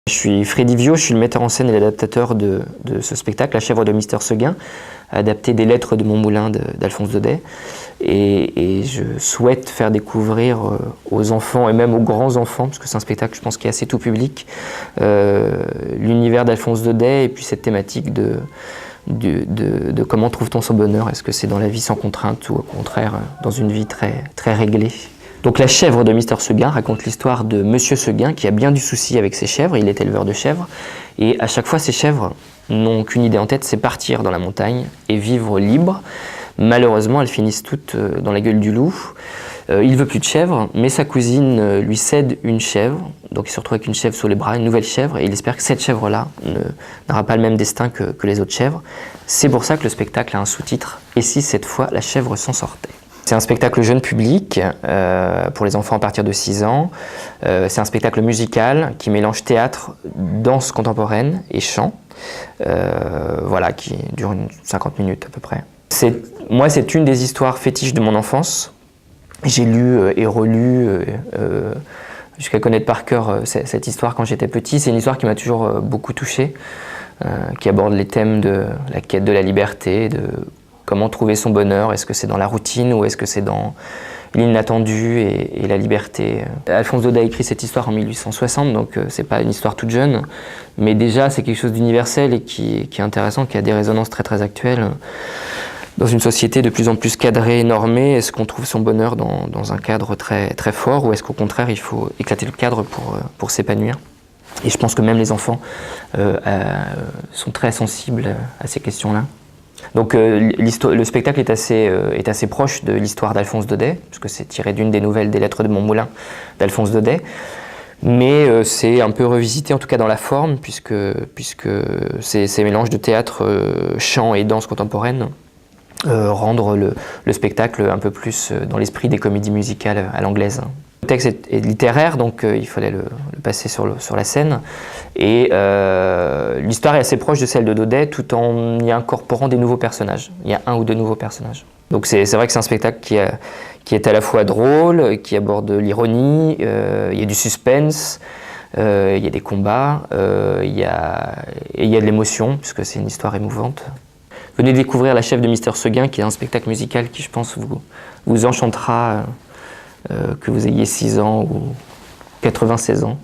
Je suis Freddy Viau, je suis le metteur en scène et l'adaptateur de ce spectacle, La chèvre de Mister Seguin, adapté des lettres de mon moulin d'Alphonse Daudet. Et je souhaite faire découvrir aux enfants et même aux grands enfants, parce que c'est un spectacle, je pense, qui est assez tout public, l'univers d'Alphonse Daudet et puis cette thématique de comment trouve-t-on son bonheur. Est-ce que c'est dans la vie sans contrainte ou au contraire dans une vie très, très réglée? Donc La chèvre de Mister Seguin raconte l'histoire de Monsieur Seguin qui a bien du souci avec ses chèvres. Il est éleveur de chèvres et à chaque fois ses chèvres n'ont qu'une idée en tête, c'est partir dans la montagne et vivre libre. Malheureusement, elles finissent toutes dans la gueule du loup. Il veut plus de chèvres, mais sa cousine lui cède une chèvre. Donc il se retrouve avec une chèvre sous les bras, une nouvelle chèvre, et il espère que cette chèvre-là n'aura pas le même destin que les autres chèvres. C'est pour ça que le spectacle a un sous-titre « Et si cette fois la chèvre s'en sortait ?» C'est un spectacle jeune public pour les enfants à partir de 6 ans. C'est un spectacle musical qui mélange théâtre, danse contemporaine et chant. Voilà, qui dure 50 minutes à peu près. Moi, c'est une des histoires fétiches de mon enfance. J'ai lu et relu jusqu'à connaître par cœur cette histoire quand j'étais petit. C'est une histoire qui m'a toujours beaucoup touché, qui aborde les thèmes de la quête de la liberté, de comment trouver son bonheur. Est-ce que c'est dans la routine ou est-ce que c'est dans l'inattendu et la liberté? Alphonse Daudet a écrit cette histoire en 1860, donc c'est pas une histoire toute jeune, mais déjà c'est quelque chose d'universel et qui est intéressant, qui a des résonances très très actuelles. Dans une société de plus en plus cadrée et normée, est-ce qu'on trouve son bonheur dans un cadre très, très fort ou est-ce qu'au contraire il faut éclater le cadre pour s'épanouir? Et je pense que même les enfants sont très sensibles à ces questions-là. Donc le spectacle est assez proche de l'histoire d'Alphonse Daudet, puisque c'est tiré d'une des nouvelles des lettres de mon moulin d'Alphonse Daudet. Mais c'est un peu revisité, en tout cas dans la forme, puisque ces mélanges de théâtre, chant et danse contemporaine rendre le spectacle un peu plus dans l'esprit des comédies musicales à l'anglaise. Le texte est littéraire, donc il fallait le passer sur la scène. Et l'histoire est assez proche de celle de Daudet, tout en y incorporant des nouveaux personnages. Il y a 1 ou 2 nouveaux personnages. Donc c'est vrai que c'est un spectacle qui est à la fois drôle, qui aborde l'ironie, il y a du suspense, il y a des combats, et il y a de l'émotion, puisque c'est une histoire émouvante. Venez découvrir La chèvre de Mister Seguin, qui est un spectacle musical qui, je pense, vous enchantera, que vous ayez 6 ans ou 96 ans.